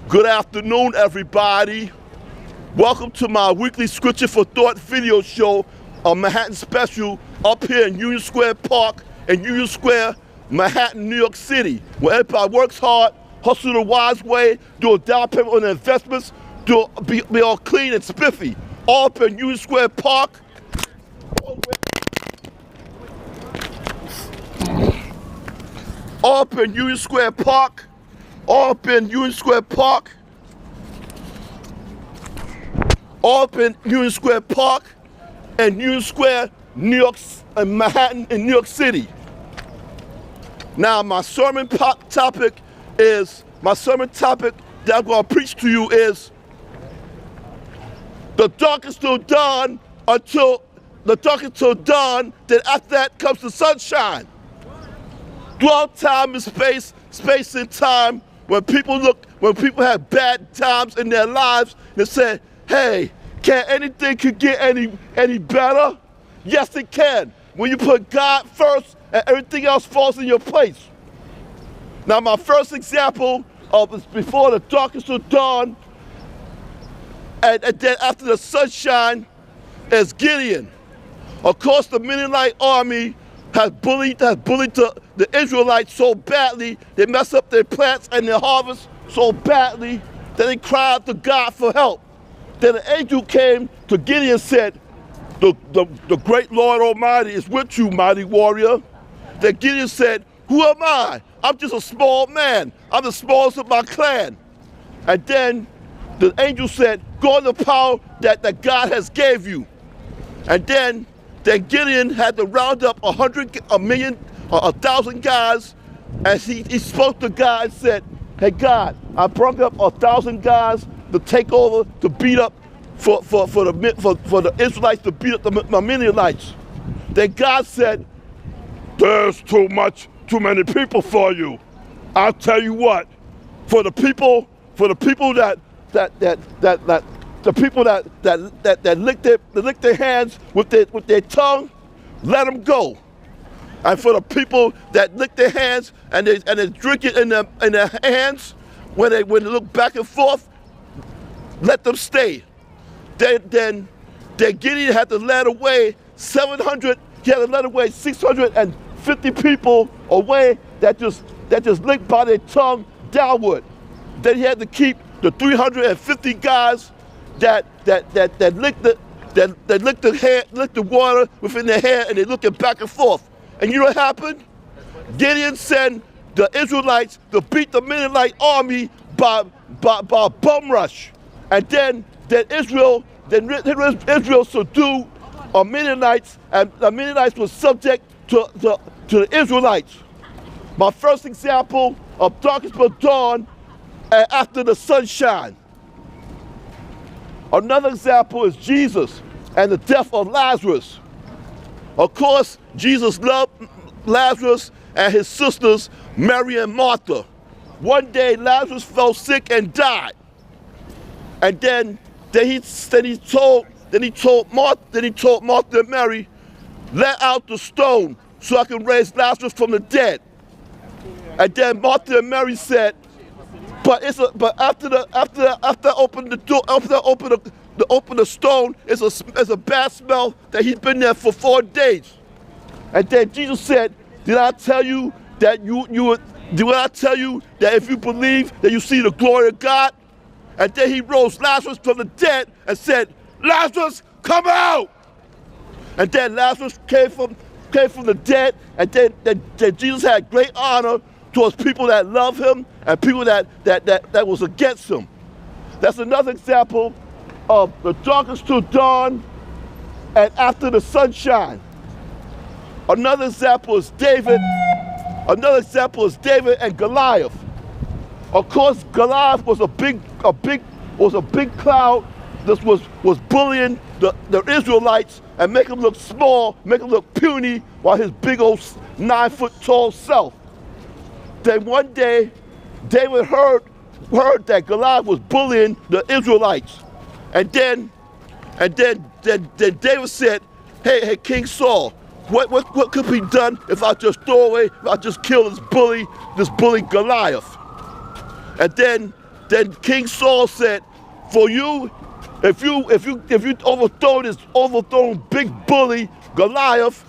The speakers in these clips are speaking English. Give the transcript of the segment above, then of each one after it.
Good afternoon, everybody. Welcome to my weekly Scripture for Thought video show, a Manhattan special up here in Union Square Park in Union Square, Manhattan, New York City, where everybody works hard, hustle the wise way, do a down payment on their investments, be all clean and spiffy. All up in Union Square Park. All up in Union Square Park. All up in Union Square Park. All up in Union Square Park and Union Square, New York, and Manhattan in New York City. Now my sermon topic that I'm going to preach to you is the darkest till dawn then after that comes the sunshine. Throughout time and space and time, when people have bad times in their lives, they say, hey, can anything get any better? Yes, it can. When you put God first and everything else falls in your place. Now, my first example of this before the darkest till dawn and then after the sunshine is Gideon. Of course, the Mennonite army has bullied the Israelites so badly, they mess up their plants and their harvest so badly that they cried out to God for help. Then an angel came to Gideon and said, the great Lord Almighty is with you, mighty warrior. Then Gideon said, who am I? I'm just a small man. I'm the smallest of my clan. And then the angel said, go in the power that God has gave you. And then Gideon had to round up 1,000 guys, and he spoke to God and said, hey God, I brought up 1,000 guys to take over, to beat up for the Israelites, to beat up the Mennonites. Then God said, there's too many people for you. I'll tell you what, for the people that lick their hands with their tongue, let them go. And for the people that lick their hands and they drink it in their hands, when they look back and forth, let them stay. Then Gideon had to let away 650 people away that just licked by their tongue downward. Then he had to keep the 350 guys that licked the water within their hair and they looking back and forth. And you know what happened? Gideon sent the Israelites to beat the Mennonite army by bum rush. And then Israel subdued Mennonites, and the Mennonites were subject to the Israelites. My first example of darkest till dawn after the sunshine. Another example is Jesus and the death of Lazarus. Of course, Jesus loved Lazarus and his sisters, Mary and Martha. One day, Lazarus fell sick and died. And then he told Martha and Mary, let out the stone so I can raise Lazarus from the dead. And then Martha and Mary said, but after I open the door, after I open the stone, it's a bad smell that he's been there for 4 days. And then Jesus said, did I tell you that if you believe that you see the glory of God? And then he rose Lazarus from the dead and said, Lazarus, come out! And then Lazarus came from the dead, and then Jesus had great honor towards people that love him and people that was against him. That's another example of the darkest till dawn and after the sunshine. Another example is David. Another example is David and Goliath. Of course, Goliath was a big cloud that was bullying the Israelites and making them look small, making them look puny, while his big old 9-foot-tall self. Then one day, David heard that Goliath was bullying the Israelites, and then David said, "Hey, King Saul, what could be done if I just throw away, if I just kill this bully Goliath?" And then then King Saul said, for you, if you overthrow this big bully Goliath,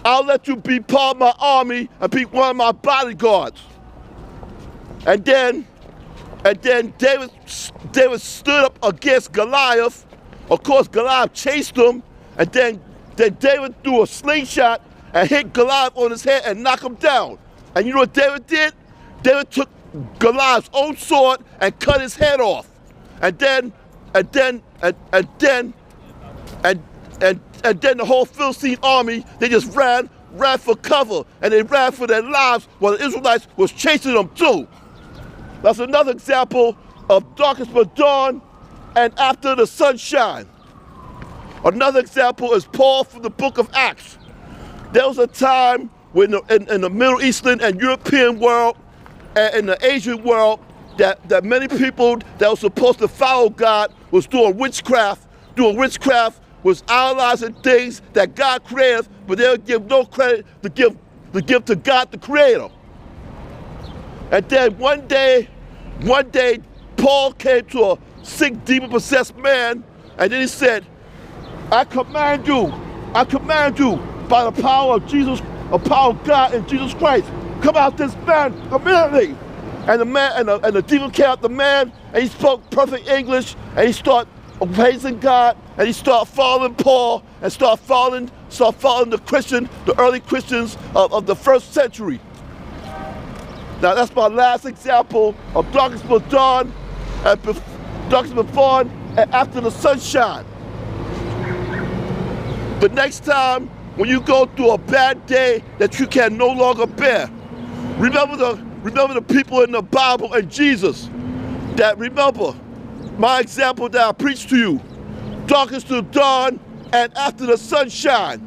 I'll let you be part of my army and be one of my bodyguards. And then David stood up against Goliath. Of course, Goliath chased him, and then David threw a slingshot and hit Goliath on his head and knocked him down. And you know what David did? David took Goliath's own sword and cut his head off. And then the whole Philistine army, they just ran for cover, and they ran for their lives while the Israelites was chasing them too. That's another example of darkness but dawn and after the sunshine. Another example is Paul from the book of Acts. There was a time when in the Middle Eastern and European world and in the Asian world that many people that were supposed to follow God was doing witchcraft. Doing witchcraft was idolizing things that God created, but they would give no credit to give to God the Creator. And then one day, Paul came to a sick, demon-possessed man, and then he said, I command you by the power of Jesus, the power of God and Jesus Christ, come out this man immediately. And the man and the demon came out the man, and he spoke perfect English, and he started praising God, and he started following Paul, and started following the early Christians of the first century. Now that's my last example of darkness before dawn, and after the sunshine. The next time when you go through a bad day that you can no longer bear, remember the people in the Bible and Jesus. That remember my example that I preached to you. Darkness to dawn and after the sunshine.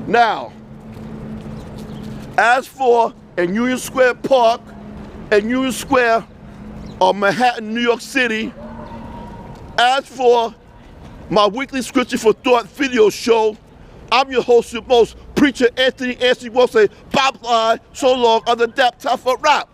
Now, as for in Union Square Park, in Union Square of Manhattan, New York City, as for my weekly Scripture for Thought video show, I'm your host, your most, Preacher Anthony will say, bye-bye, so long, other that, time for rap.